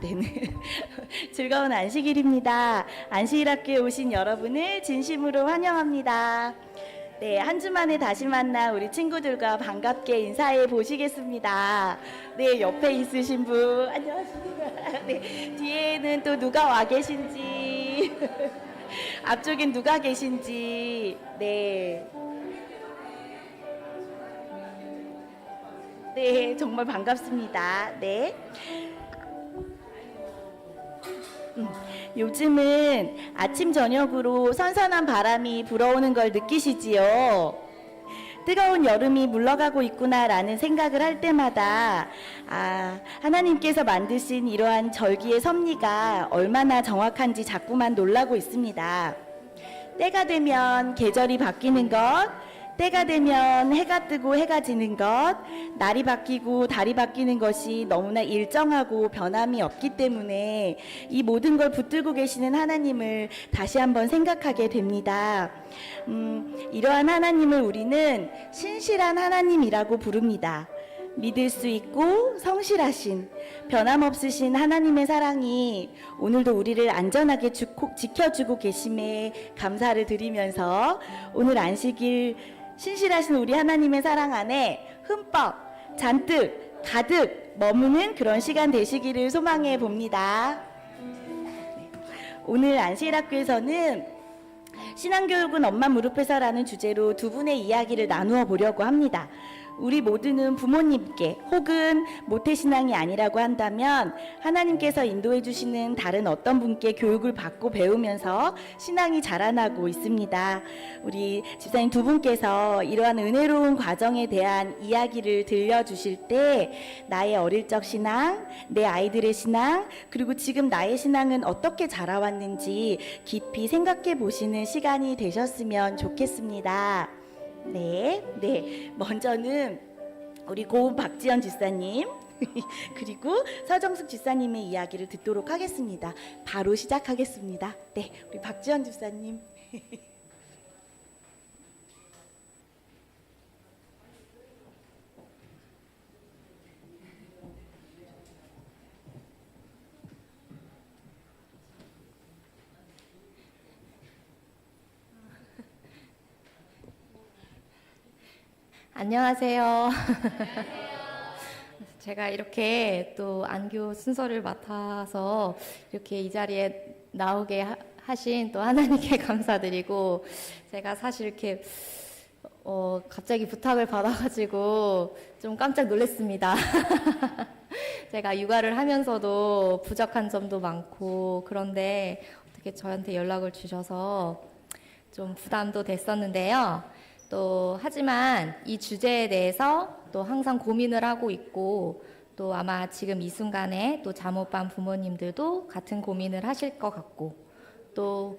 네네. 즐거운 안식일입니다. 안식일학교에 오신 여러분을 진심으로 환영합니다. 네, 한 주 만에 다시 만나 우리 친구들과 반갑게 인사해 보시겠습니다. 네, 옆에 있으신 분, 안녕하십니까. 네, 뒤에는 또 누가 와 계신지, 앞쪽엔 누가 계신지, 네. 네, 정말 반갑습니다. 네. 요즘은 아침 저녁으로 선선한 바람이 불어오는 걸 느끼시지요? 뜨거운 여름이 물러가고 있구나라는 생각을 할 때마다 하나님께서 만드신 이러한 절기의 섭리가 얼마나 정확한지 자꾸만 놀라고 있습니다. 때가 되면 계절이 바뀌는 것, 때가 되면 해가 뜨고 해가 지는 것, 날이 바뀌고 달이 바뀌는 것이 너무나 일정하고 변함이 없기 때문에 이 모든 걸 붙들고 계시는 하나님을 다시 한번 생각하게 됩니다. 이러한 하나님을 우리는 신실한 하나님이라고 부릅니다. 믿을 수 있고 성실하신 변함없으신 하나님의 사랑이 오늘도 우리를 안전하게 지켜주고 계심에 감사를 드리면서 오늘 안식일 신실하신 우리 하나님의 사랑 안에 흠뻑 잔뜩 가득 머무는 그런 시간 되시기를 소망해 봅니다. 오늘 안식일학교에서는 신앙교육은 엄마 무릎에서라는 주제로 두 분의 이야기를 나누어 보려고 합니다. 우리 모두는 부모님께 혹은 모태신앙이 아니라고 한다면 하나님께서 인도해 주시는 다른 어떤 분께 교육을 받고 배우면서 신앙이 자라나고 있습니다. 우리 집사님 두 분께서 이러한 은혜로운 과정에 대한 이야기를 들려주실 때 나의 어릴 적 신앙, 내 아이들의 신앙, 그리고 지금 나의 신앙은 어떻게 자라왔는지 깊이 생각해 보시는 시간이 되셨으면 좋겠습니다. 네. 먼저는 우리 고은 박지연 집사님 그리고 서정숙 집사님의 이야기를 듣도록 하겠습니다. 바로 시작하겠습니다. 네, 우리 박지연 집사님. 안녕하세요. 제가 이렇게 또 안교 순서를 맡아서 이렇게 이 자리에 나오게 하신 또 하나님께 감사드리고, 제가 사실 이렇게 갑자기 부탁을 받아가지고 좀 깜짝 놀랐습니다. 제가 육아를 하면서도 부족한 점도 많고, 그런데 어떻게 저한테 연락을 주셔서 좀 부담도 됐었는데요. 또 하지만 이 주제에 대해서 또 항상 고민을 하고 있고, 또 아마 지금 이 순간에 또 잠옷반 부모님들도 같은 고민을 하실 것 같고, 또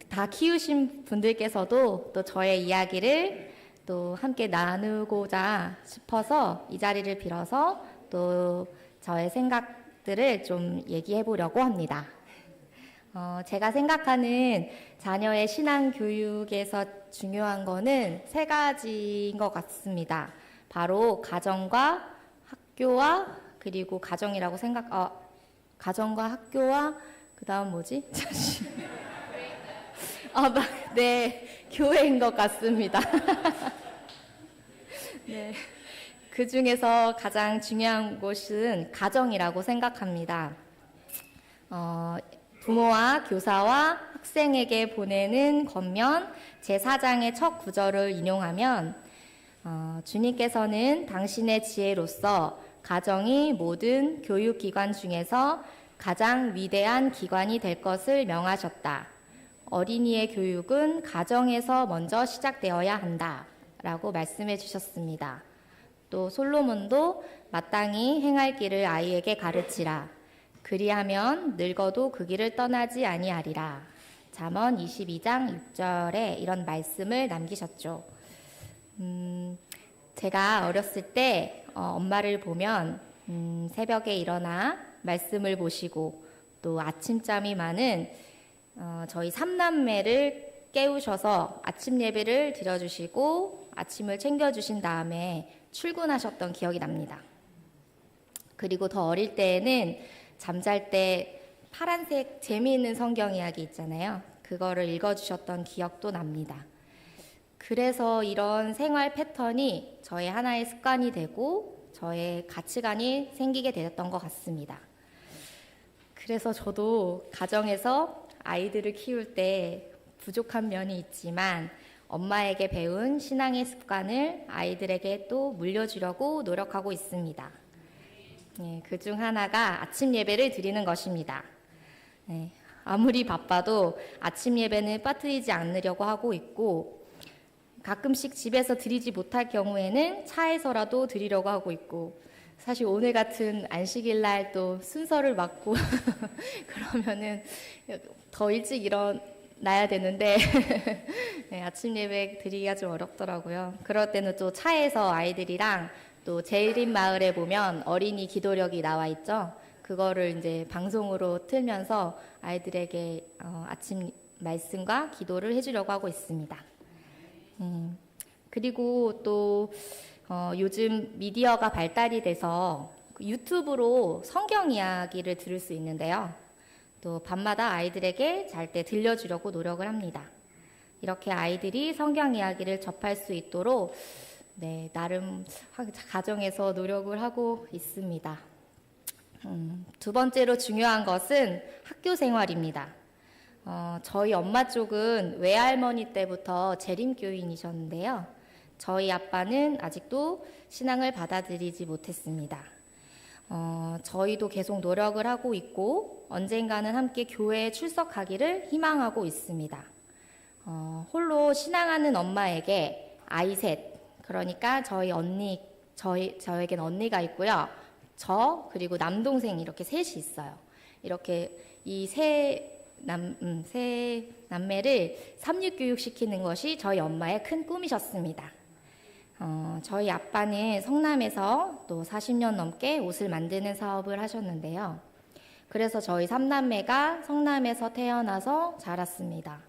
다 키우신 분들께서도 또 저의 이야기를 또 함께 나누고자 싶어서 이 자리를 빌어서 또 저의 생각들을 좀 얘기해 보려고 합니다. 제가 생각하는 자녀의 신앙 교육에서 중요한 거는 세 가지인 것 같습니다. 바로 가정과 학교와, 그리고 가정과 학교와, 그 다음 뭐지? 네, 교회인 것 같습니다. 네. 그 중에서 가장 중요한 곳은 가정이라고 생각합니다. 부모와 교사와 학생에게 보내는 겉면 제4장의 첫 구절을 인용하면 주님께서는 당신의 지혜로서 가정이 모든 교육기관 중에서 가장 위대한 기관이 될 것을 명하셨다. 어린이의 교육은 가정에서 먼저 시작되어야 한다. 라고 말씀해 주셨습니다. 또 솔로몬도 마땅히 행할 길을 아이에게 가르치라. 그리하면 늙어도 그 길을 떠나지 아니하리라. 잠언 22장 6절에 이런 말씀을 남기셨죠. 제가 어렸을 때 엄마를 보면 새벽에 일어나 말씀을 보시고, 또 아침잠이 많은 저희 삼남매를 깨우셔서 아침 예배를 드려주시고 아침을 챙겨주신 다음에 출근하셨던 기억이 납니다. 그리고 더 어릴 때에는 잠잘 때 파란색 재미있는 성경 이야기 있잖아요. 그거를 읽어주셨던 기억도 납니다. 그래서 이런 생활 패턴이 저의 하나의 습관이 되고 저의 가치관이 생기게 되었던 것 같습니다. 그래서 저도 가정에서 아이들을 키울 때 부족한 면이 있지만 엄마에게 배운 신앙의 습관을 아이들에게 또 물려주려고 노력하고 있습니다. 네, 그중 하나가 아침 예배를 드리는 것입니다. 네, 아무리 바빠도 아침 예배는 빠뜨리지 않으려고 하고 있고 가끔씩 집에서 드리지 못할 경우에는 차에서라도 드리려고 하고 있고 사실 오늘 같은 안식일 날 또 순서를 맞고 그러면은 더 일찍 일어나야 되는데 네, 아침 예배 드리기가 좀 어렵더라고요. 그럴 때는 또 차에서 아이들이랑 또 제일인 마을에 보면 어린이 기도력이 나와 있죠. 그거를 이제 방송으로 틀면서 아이들에게 아침 말씀과 기도를 해주려고 하고 있습니다. 그리고 또 요즘 미디어가 발달이 돼서 유튜브로 성경 이야기를 들을 수 있는데요. 또 밤마다 아이들에게 잘 때 들려주려고 노력을 합니다. 이렇게 아이들이 성경 이야기를 접할 수 있도록 네, 나름 가정에서 노력을 하고 있습니다. 두 번째로 중요한 것은 학교 생활입니다. 저희 엄마 쪽은 외할머니 때부터 재림교인이셨는데요. 저희 아빠는 아직도 신앙을 받아들이지 못했습니다. 저희도 계속 노력을 하고 있고 언젠가는 함께 교회에 출석하기를 희망하고 있습니다. 홀로 신앙하는 엄마에게 아이 셋, 그러니까 저에겐 언니가 있고요. 그리고 남동생 이렇게 셋이 있어요. 이렇게 이 세 남매를 삼육교육 시키는 것이 저희 엄마의 큰 꿈이셨습니다. 저희 아빠는 성남에서 또 40년 넘게 옷을 만드는 사업을 하셨는데요. 그래서 저희 삼남매가 성남에서 태어나서 자랐습니다.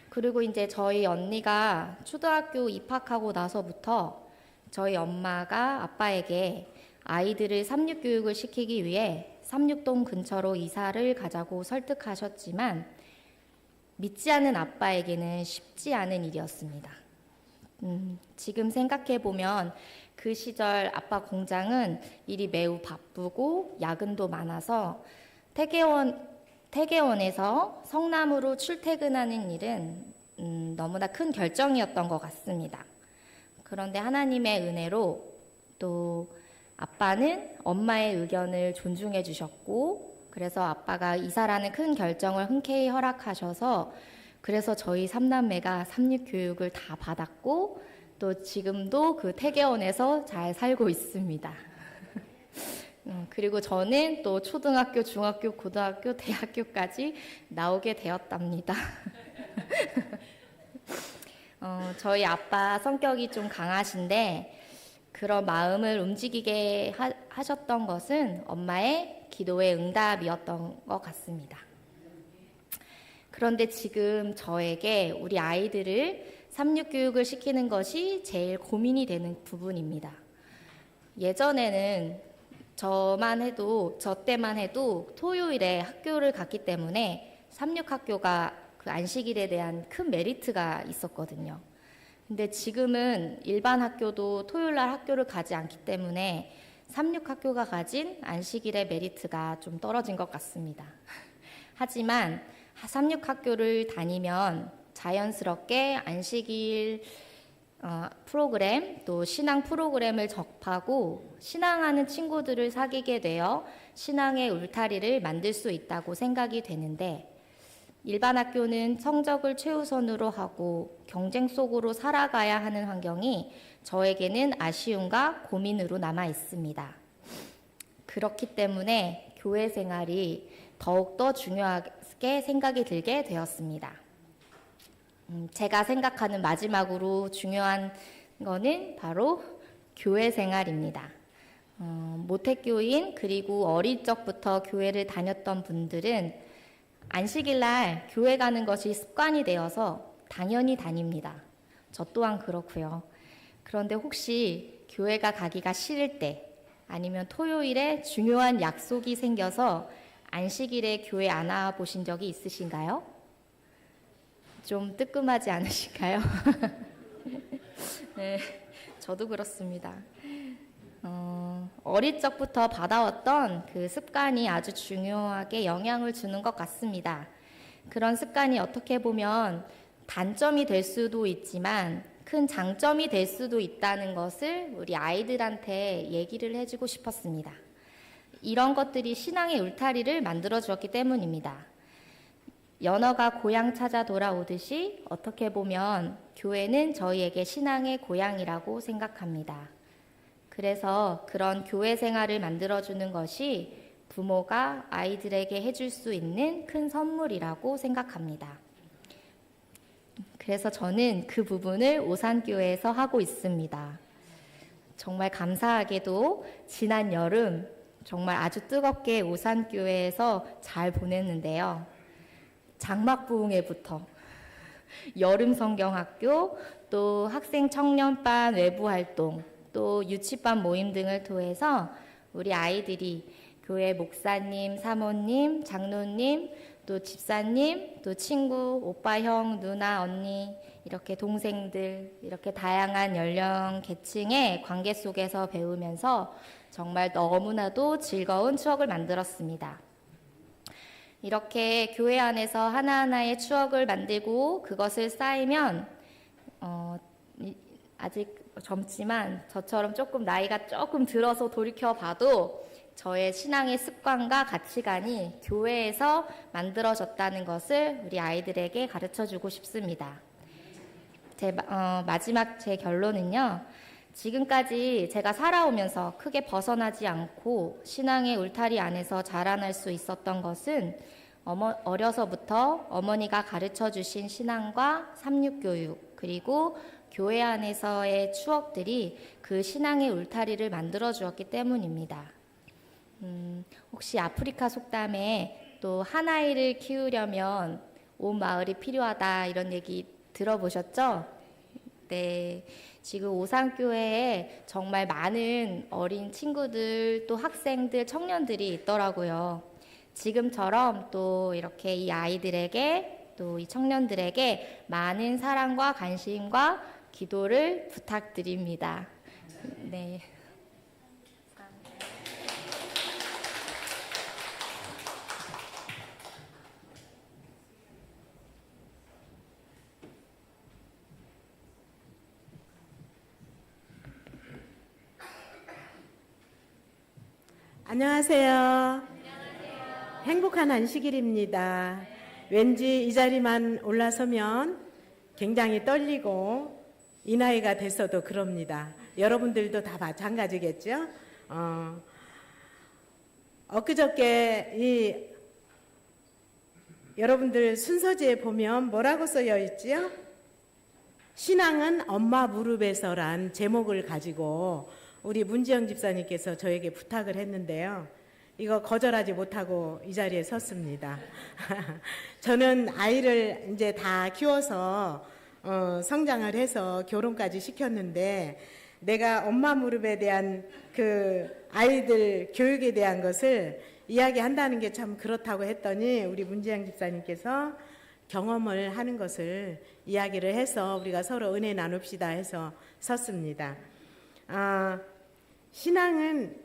그리고 이제 저희 언니가 초등학교 입학하고 나서부터 저희 엄마가 아빠에게 아이들을 삼육교육을 시키기 위해 삼육동 근처로 이사를 가자고 설득하셨지만 믿지 않는 아빠에게는 쉽지 않은 일이었습니다. 지금 생각해보면 그 시절 아빠 공장은 일이 매우 바쁘고 야근도 많아서 태계원에서 성남으로 출퇴근하는 일은 너무나 큰 결정이었던 것 같습니다. 그런데 하나님의 은혜로 또 아빠는 엄마의 의견을 존중해 주셨고 그래서 아빠가 이사라는 큰 결정을 흔쾌히 허락하셔서 그래서 저희 삼남매가 삼육교육을 다 받았고 또 지금도 그 태계원에서 잘 살고 있습니다. 그리고 저는 또 초등학교, 중학교, 고등학교, 대학교까지 나오게 되었답니다. 저희 아빠 성격이 좀 강하신데 그런 마음을 움직이게 하셨던 것은 엄마의 기도의 응답이었던 것 같습니다. 그런데 지금 저에게 우리 아이들을 삼육교육을 시키는 것이 제일 고민이 되는 부분입니다. 예전에는 저 때만 해도 토요일에 학교를 갔기 때문에 삼육학교가 그 안식일에 대한 큰 메리트가 있었거든요. 근데 지금은 일반 학교도 토요일날 학교를 가지 않기 때문에 삼육학교가 가진 안식일의 메리트가 좀 떨어진 것 같습니다. 하지만 삼육학교를 다니면 자연스럽게 안식일 프로그램 또 신앙 프로그램을 접하고 신앙하는 친구들을 사귀게 되어 신앙의 울타리를 만들 수 있다고 생각이 되는데 일반 학교는 성적을 최우선으로 하고 경쟁 속으로 살아가야 하는 환경이 저에게는 아쉬움과 고민으로 남아 있습니다. 그렇기 때문에 교회 생활이 더욱더 중요하게 생각이 들게 되었습니다. 제가 생각하는 마지막으로 중요한 거는 바로 교회 생활입니다. 모태교인 그리고 어릴 적부터 교회를 다녔던 분들은 안식일날 교회 가는 것이 습관이 되어서 당연히 다닙니다. 저 또한 그렇고요. 그런데 혹시 교회가 가기가 싫을 때 아니면 토요일에 중요한 약속이 생겨서 안식일에 교회 안 와 보신 적이 있으신가요? 좀 뜨끔하지 않으실까요? 네, 저도 그렇습니다. 어릴 적부터 받아왔던 그 습관이 아주 중요하게 영향을 주는 것 같습니다. 그런 습관이 어떻게 보면 단점이 될 수도 있지만 큰 장점이 될 수도 있다는 것을 우리 아이들한테 얘기를 해주고 싶었습니다. 이런 것들이 신앙의 울타리를 만들어 주었기 때문입니다. 연어가 고향 찾아 돌아오듯이 어떻게 보면 교회는 저희에게 신앙의 고향이라고 생각합니다. 그래서 그런 교회 생활을 만들어주는 것이 부모가 아이들에게 해줄 수 있는 큰 선물이라고 생각합니다. 그래서 저는 그 부분을 오산교회에서 하고 있습니다. 정말 감사하게도 지난 여름 정말 아주 뜨겁게 오산교회에서 잘 보냈는데요. 장막부흥회부터 여름 성경학교, 또 학생 청년반 외부 활동, 또 유치반 모임 등을 통해서 우리 아이들이 교회 목사님, 사모님, 장로님, 또 집사님, 또 친구, 오빠, 형, 누나, 언니, 이렇게 동생들, 이렇게 다양한 연령 계층의 관계 속에서 배우면서 정말 너무나도 즐거운 추억을 만들었습니다. 이렇게 교회 안에서 하나하나의 추억을 만들고 그것을 쌓이면 아직 젊지만 저처럼 조금 나이가 조금 들어서 돌이켜봐도 저의 신앙의 습관과 가치관이 교회에서 만들어졌다는 것을 우리 아이들에게 가르쳐주고 싶습니다. 마지막 제 결론은요. 지금까지 제가 살아오면서 크게 벗어나지 않고 신앙의 울타리 안에서 자라날 수 있었던 것은 어려서부터 어머니가 가르쳐주신 신앙과 삼육교육 그리고 교회 안에서의 추억들이 그 신앙의 울타리를 만들어 주었기 때문입니다. 혹시 아프리카 속담에 또 한 아이를 키우려면 온 마을이 필요하다 이런 얘기 들어보셨죠? 네, 지금 오산교회에 정말 많은 어린 친구들 또 학생들, 청년들이 있더라고요. 지금처럼 또 이렇게 이 아이들에게 또 이 청년들에게 많은 사랑과 관심과 기도를 부탁드립니다. 네. 안녕하세요. 행복한 안식일입니다. 왠지 이 자리만 올라서면 굉장히 떨리고 이 나이가 됐어도 그럽니다. 여러분들도 다 마찬가지겠죠? 엊그저께 여러분들 순서지에 보면 뭐라고 써여 있지요? 신앙은 엄마 무릎에서란 제목을 가지고 우리 문지영 집사님께서 저에게 부탁을 했는데요. 이거 거절하지 못하고 이 자리에 섰습니다. 저는 아이를 이제 다 키워서 성장을 해서 결혼까지 시켰는데 내가 엄마 무릎에 대한 그 아이들 교육에 대한 것을 이야기한다는 게 참 그렇다고 했더니 우리 문지영 집사님께서 경험을 하는 것을 이야기를 해서 우리가 서로 은혜 나눕시다 해서 섰습니다. 신앙은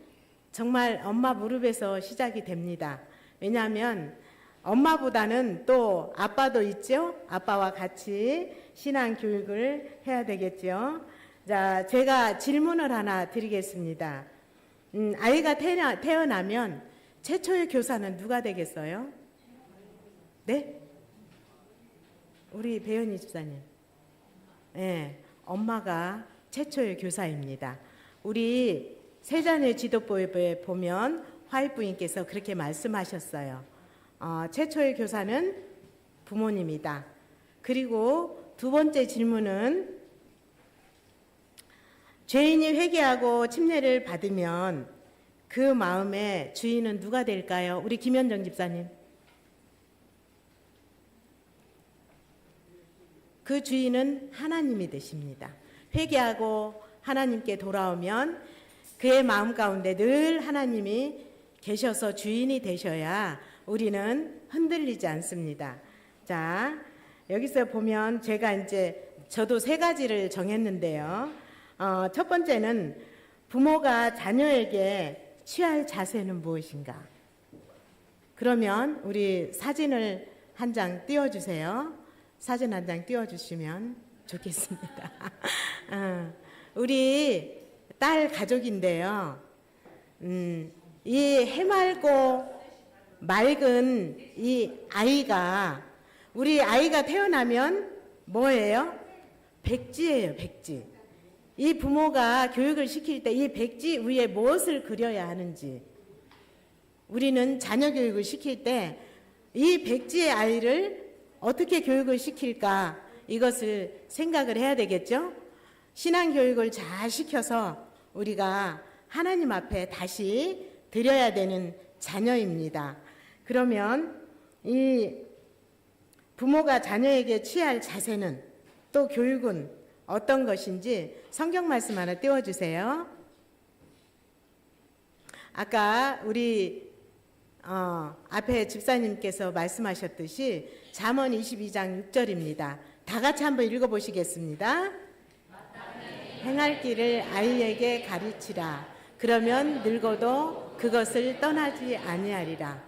정말 엄마 무릎에서 시작이 됩니다. 왜냐하면 엄마보다는 또 아빠도 있죠. 아빠와 같이 신앙 교육을 해야 되겠죠. 자, 제가 질문을 하나 드리겠습니다. 아이가 태어나면 최초의 교사는 누가 되겠어요? 네? 우리 배은희 집사님. 네, 엄마가 최초의 교사입니다. 우리 세자녀 지도법에 보면 화이부인께서 그렇게 말씀하셨어요. 최초의 교사는 부모님이다. 그리고 두 번째 질문은 죄인이 회개하고 침례를 받으면 그 마음의 주인은 누가 될까요? 우리 김현정 집사님. 그 주인은 하나님이 되십니다. 회개하고 하나님께 돌아오면 그의 마음 가운데 늘 하나님이 계셔서 주인이 되셔야 우리는 흔들리지 않습니다. 자, 여기서 보면 저도 세 가지를 정했는데요. 첫 번째는 부모가 자녀에게 취할 자세는 무엇인가? 그러면 우리 사진을 한 장 띄워주세요. 사진 한 장 띄워주시면 좋겠습니다. 우리 딸 가족인데요. 이 해맑고 맑은 이 아이가, 우리 아이가 태어나면 뭐예요? 백지예요, 백지. 이 부모가 교육을 시킬 때 이 백지 위에 무엇을 그려야 하는지, 우리는 자녀 교육을 시킬 때 이 백지의 아이를 어떻게 교육을 시킬까, 이것을 생각을 해야 되겠죠? 신앙 교육을 잘 시켜서 우리가 하나님 앞에 다시 드려야 되는 자녀입니다. 그러면 이 부모가 자녀에게 취할 자세는, 또 교육은 어떤 것인지 성경 말씀 하나 띄워주세요. 아까 우리 앞에 집사님께서 말씀하셨듯이 잠언 22장 6절입니다. 다 같이 한번 읽어보시겠습니다. 행할 길을 아이에게 가르치라. 그러면 늙어도 그것을 떠나지 아니하리라.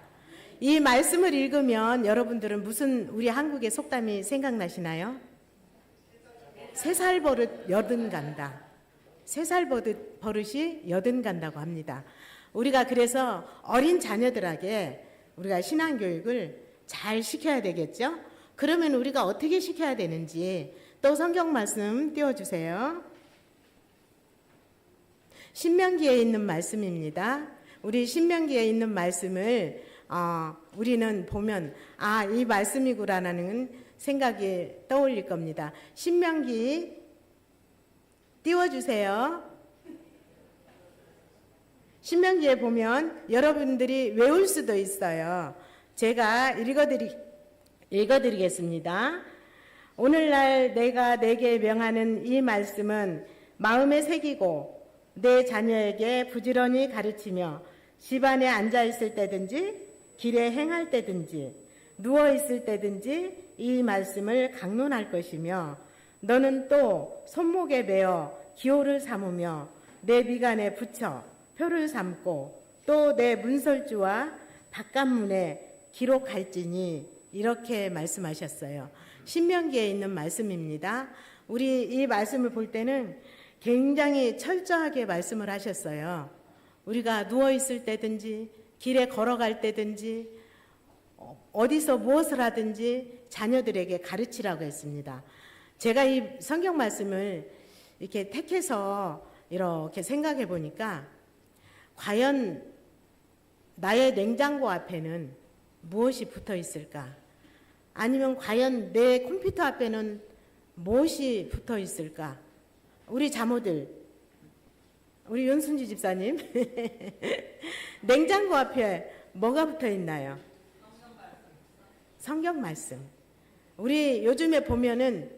이 말씀을 읽으면 여러분들은 무슨 우리 한국의 속담이 생각나시나요? 3살 버릇 여든 간다. 3살 버릇이 여든 간다고 합니다. 우리가 그래서 어린 자녀들에게 우리가 신앙교육을 잘 시켜야 되겠죠? 그러면 우리가 어떻게 시켜야 되는지 또 성경 말씀 띄워주세요. 신명기에 있는 말씀입니다. 우리 신명기에 있는 말씀을 우리는 보면 이 말씀이구나라는 생각이 떠올릴 겁니다. 신명기 띄워주세요. 신명기에 보면 여러분들이 외울 수도 있어요. 제가 읽어드리겠습니다. 오늘날 내가 내게 명하는 이 말씀은 마음에 새기고 내 자녀에게 부지런히 가르치며 집안에 앉아 있을 때든지 길에 행할 때든지 누워 있을 때든지 이 말씀을 강론할 것이며 너는 또 손목에 매어 기호를 삼으며 내 미간에 붙여 표를 삼고 또 내 문설주와 바깥문에 기록할지니, 이렇게 말씀하셨어요. 신명기에 있는 말씀입니다. 우리 이 말씀을 볼 때는 굉장히 철저하게 말씀을 하셨어요. 우리가 누워 있을 때든지 길에 걸어갈 때든지 어디서 무엇을 하든지 자녀들에게 가르치라고 했습니다. 제가 이 성경 말씀을 이렇게 택해서 이렇게 생각해 보니까, 과연 나의 냉장고 앞에는 무엇이 붙어 있을까? 아니면 과연 내 컴퓨터 앞에는 무엇이 붙어 있을까? 우리 자모들, 우리 윤순지 집사님, 냉장고 앞에 뭐가 붙어 있나요? 성경 말씀. 우리 요즘에 보면은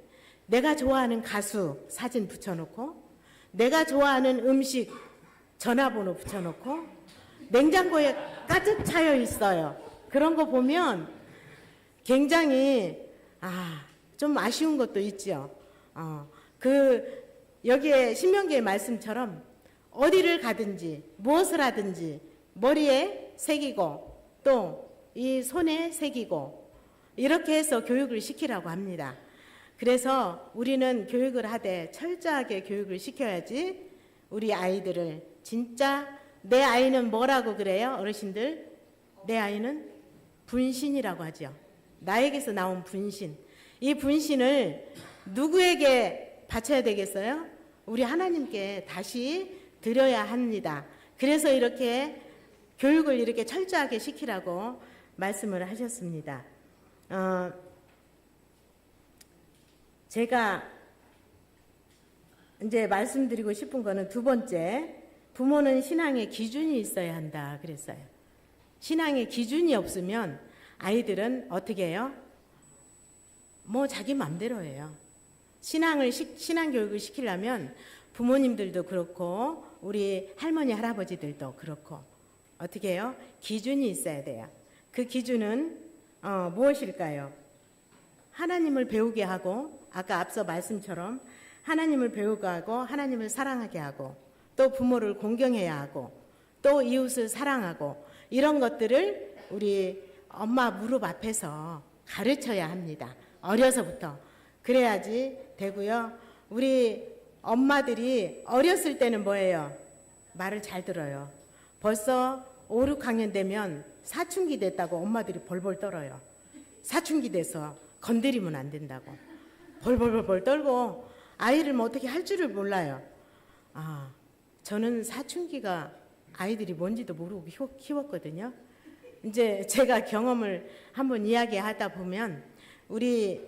내가 좋아하는 가수 사진 붙여놓고, 내가 좋아하는 음식 전화번호 붙여놓고, 냉장고에 가득 차여 있어요. 그런 거 보면 굉장히 좀 아쉬운 것도 있죠. 여기에 신명기의 말씀처럼 어디를 가든지 무엇을 하든지 머리에 새기고 또 이 손에 새기고 이렇게 해서 교육을 시키라고 합니다. 그래서 우리는 교육을 하되 철저하게 교육을 시켜야지 우리 아이들을, 진짜 내 아이는 뭐라고 그래요? 어르신들, 내 아이는 분신이라고 하죠. 나에게서 나온 분신. 이 분신을 누구에게 바쳐야 되겠어요? 우리 하나님께 다시 드려야 합니다. 그래서 이렇게 교육을 이렇게 철저하게 시키라고 말씀을 하셨습니다. 제가 이제 말씀드리고 싶은 거는 두 번째, 부모는 신앙의 기준이 있어야 한다 그랬어요. 신앙의 기준이 없으면 아이들은 어떻게 해요? 자기 맘대로 해요. 신앙 교육을 시키려면 부모님들도 그렇고 우리 할머니 할아버지들도 그렇고 어떻게 해요? 기준이 있어야 돼요. 그 기준은 무엇일까요? 하나님을 배우게 하고 아까 앞서 말씀처럼 하나님을 배우게 하고 하나님을 사랑하게 하고 또 부모를 공경해야 하고 또 이웃을 사랑하고 이런 것들을 우리 엄마 무릎 앞에서 가르쳐야 합니다. 어려서부터. 그래야지 되고요. 우리 엄마들이 어렸을 때는 뭐예요? 말을 잘 들어요. 벌써 5, 6학년 되면 사춘기 됐다고 엄마들이 벌벌 떨어요. 사춘기 돼서 건드리면 안 된다고. 벌벌벌 떨고 아이를 뭐 어떻게 할 줄을 몰라요. 저는 사춘기가 아이들이 뭔지도 모르고 키웠거든요. 이제 제가 경험을 한번 이야기하다 보면 우리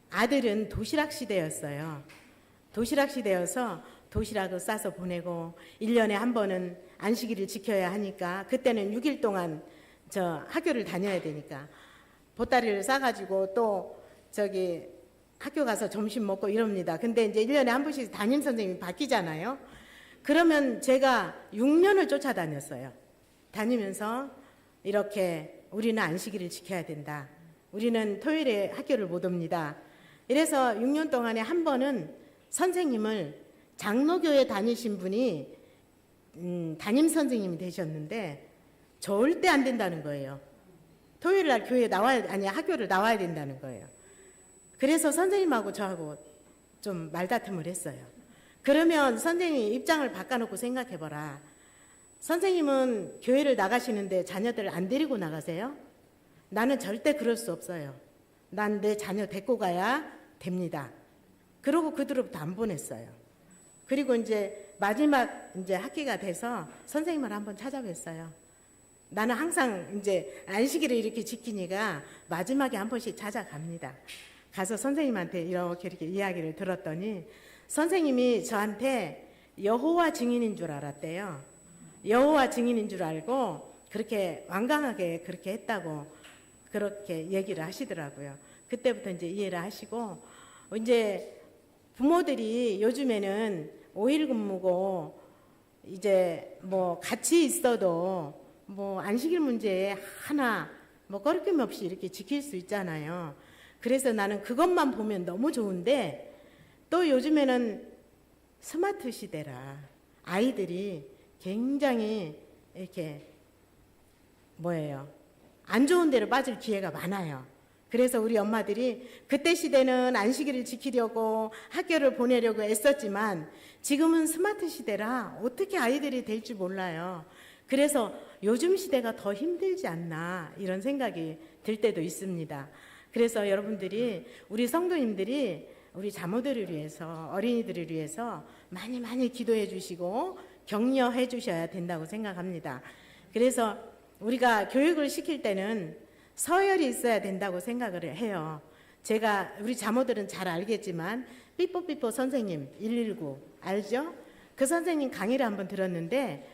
아들은 도시락 시대였어요. 도시락 시대여서 도시락을 싸서 보내고 1년에 한 번은 안식일을 지켜야 하니까 그때는 6일 동안 저 학교를 다녀야 되니까 보따리를 싸가지고 또 저기 학교 가서 점심 먹고 이럽니다. 근데 이제 1년에 한 번씩 담임 선생님이 바뀌잖아요. 그러면 제가 6년을 쫓아다녔어요. 다니면서 이렇게 우리는 안식일을 지켜야 된다. 우리는 토요일에 학교를 못 옵니다. 이래서 6년 동안에 한 번은 선생님을 장로교에 다니신 분이 담임 선생님이 되셨는데 절대 안 된다는 거예요. 토요일 날 교회에 학교를 나와야 된다는 거예요. 그래서 선생님하고 저하고 좀 말다툼을 했어요. 그러면 선생님 입장을 바꿔놓고 생각해봐라. 선생님은 교회를 나가시는데 자녀들 안 데리고 나가세요? 나는 절대 그럴 수 없어요. 난 내 자녀 데리고 가야 됩니다. 그러고 그들로부터 안 보냈어요. 그리고 이제 마지막 이제 학기가 돼서 선생님을 한번 찾아뵀어요. 나는 항상 이제 안식일을 이렇게 지키니까 마지막에 한 번씩 찾아갑니다. 가서 선생님한테 이렇게 이야기를 들었더니 선생님이 저한테 여호와 증인인 줄 알았대요. 여호와 증인인 줄 알고 그렇게 완강하게 그렇게 했다고 그렇게 얘기를 하시더라고요. 그때부터 이제 이해를 하시고 이제 부모들이 요즘에는 5일 근무고 이제 뭐 같이 있어도 뭐 안식일 문제 하나 뭐 꺼리낌 없이 이렇게 지킬 수 있잖아요. 그래서 나는 그것만 보면 너무 좋은데 또 요즘에는 스마트 시대라 아이들이 굉장히 이렇게 안 좋은 데로 빠질 기회가 많아요. 그래서 우리 엄마들이 그때 시대는 안식일을 지키려고 학교를 보내려고 애썼지만 지금은 스마트 시대라 어떻게 아이들이 될지 몰라요. 그래서 요즘 시대가 더 힘들지 않나 이런 생각이 들 때도 있습니다. 그래서 여러분들이 우리 성도님들이 우리 자모들을 위해서 어린이들을 위해서 많이 기도해 주시고 격려해 주셔야 된다고 생각합니다. 그래서 우리가 교육을 시킬 때는 서열이 있어야 된다고 생각을 해요. 제가 우리 자모들은 잘 알겠지만 삐뽀삐뽀 선생님 119 알죠? 그 선생님 강의를 한번 들었는데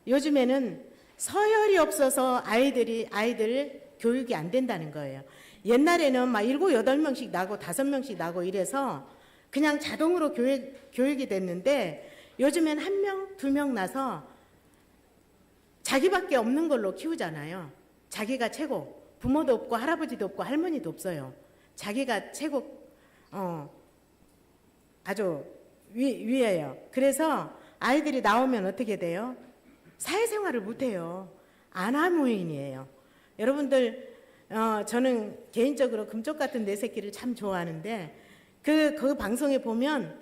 요즘에는 서열이 없어서 아이들 교육이 안 된다는 거예요. 옛날에는 막 7, 8명씩 나고 5명씩 나고 이래서 그냥 자동으로 교육이 됐는데 요즘엔 1명, 2명 나서 자기밖에 없는 걸로 키우잖아요. 자기가 최고. 부모도 없고 할아버지도 없고 할머니도 없어요. 자기가 최고 아주 위에요. 그래서 아이들이 나오면 어떻게 돼요? 사회생활을 못해요. 아나무인이에요. 여러분들 저는 개인적으로 금쪽 같은 내 새끼를 참 좋아하는데 그 방송에 보면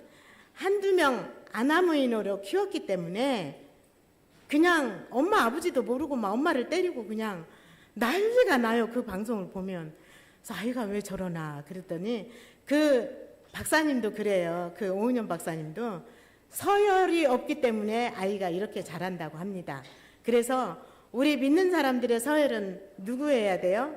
한두 명 아나무인으로 키웠기 때문에 그냥 엄마 아버지도 모르고 막 엄마를 때리고 그냥 난리가 나요. 그 방송을 보면. 그래서 아이가 왜 저러나 그랬더니 그 박사님도 그래요. 그 오은영 박사님도 서열이 없기 때문에 아이가 이렇게 자란다고 합니다. 그래서 우리 믿는 사람들의 서열은 누구여야 돼요?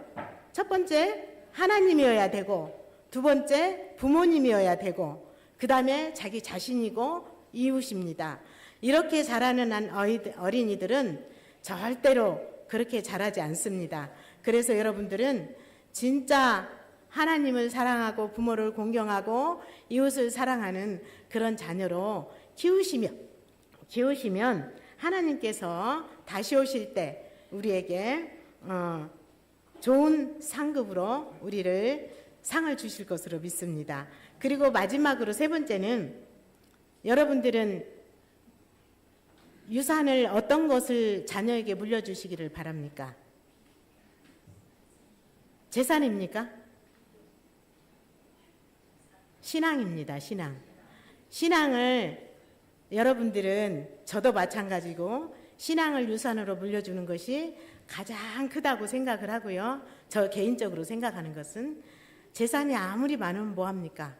첫 번째 하나님이어야 되고 두 번째 부모님이어야 되고 그 다음에 자기 자신이고 이웃입니다. 이렇게 자라는 어린이들은 절대로 그렇게 자라지 않습니다. 그래서 여러분들은 진짜 하나님을 사랑하고 부모를 공경하고 이웃을 사랑하는 그런 자녀로 키우시며 키우시면 하나님께서 다시 오실 때 우리에게 좋은 상급으로 우리를 상을 주실 것으로 믿습니다. 그리고 마지막으로 세 번째는 여러분들은 유산을 어떤 것을 자녀에게 물려주시기를 바랍니까? 재산입니까? 신앙입니다. 신앙을 여러분들은 저도 마찬가지고 신앙을 유산으로 물려주는 것이 가장 크다고 생각을 하고요. 저 개인적으로 생각하는 것은 재산이 아무리 많으면 뭐합니까?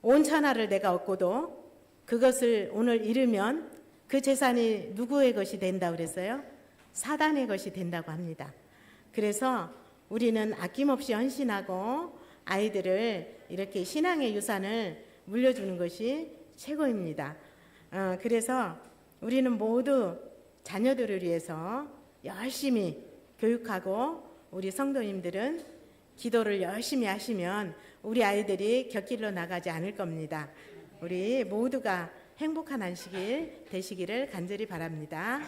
온 천하를 내가 얻고도 그것을 오늘 잃으면 그 재산이 누구의 것이 된다고 그랬어요? 사단의 것이 된다고 합니다. 그래서 우리는 아낌없이 헌신하고 아이들을 이렇게 신앙의 유산을 물려주는 것이 최고입니다. 그래서 우리는 모두 자녀들을 위해서 열심히 교육하고 우리 성도님들은 기도를 열심히 하시면 우리 아이들이 곁길로 나가지 않을 겁니다. 우리 모두가 행복한 안식일 되시기를 간절히 바랍니다.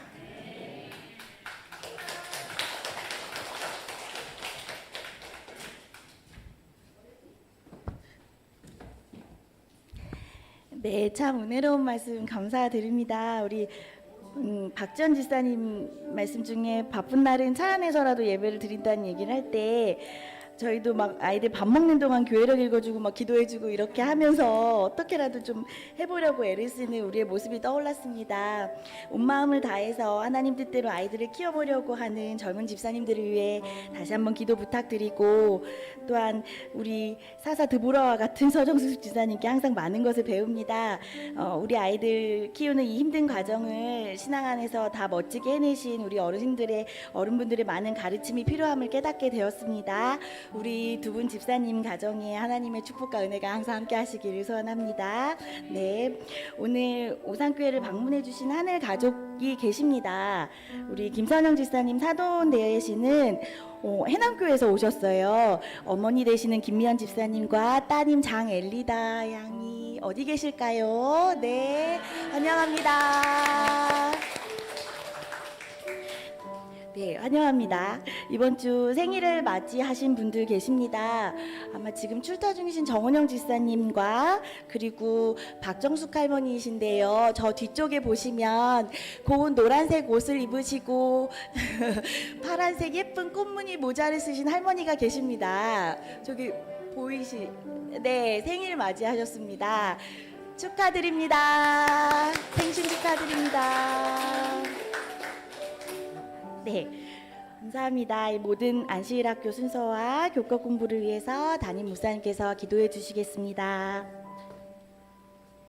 네, 참 은혜로운 말씀 감사드립니다. 우리 박지원 집사님 말씀 중에 바쁜 날은 차 안에서라도 예배를 드린다는 얘기를 할 때 저희도 막 아이들 밥 먹는 동안 교회력 읽어주고 막 기도해주고 이렇게 하면서 어떻게라도 좀 해보려고 애를 쓰는 우리의 모습이 떠올랐습니다. 온 마음을 다해서 하나님 뜻대로 아이들을 키워보려고 하는 젊은 집사님들을 위해 다시 한번 기도 부탁드리고, 또한 우리 사사 드보라와 같은 서정숙 집사님께 항상 많은 것을 배웁니다. 우리 아이들 키우는 이 힘든 과정을 신앙 안에서 다 멋지게 해내신 우리 어른분들의 많은 가르침이 필요함을 깨닫게 되었습니다. 우리 두 분 집사님 가정에 하나님의 축복과 은혜가 항상 함께 하시기를 소원합니다. 네, 오늘 오산교회를 방문해 주신 하늘 가족이 계십니다. 우리 김선영 집사님 사돈 되시는 해남교회에서 오셨어요. 어머니 되시는 김미연 집사님과 따님 장엘리다 양이 어디 계실까요? 네, 환영합니다. 네, 환영합니다. 이번 주 생일을 맞이하신 분들 계십니다. 아마 지금 출타 중이신 정은영 집사님과 그리고 박정숙 할머니이신데요. 저 뒤쪽에 보시면 고운 노란색 옷을 입으시고 파란색 예쁜 꽃무늬 모자를 쓰신 할머니가 계십니다. 저기 네, 생일 맞이하셨습니다. 축하드립니다. 생신 축하드립니다. 네, 감사합니다. 이 모든 안식일학교 순서와 교과 공부를 위해서 담임 목사님께서 기도해 주시겠습니다.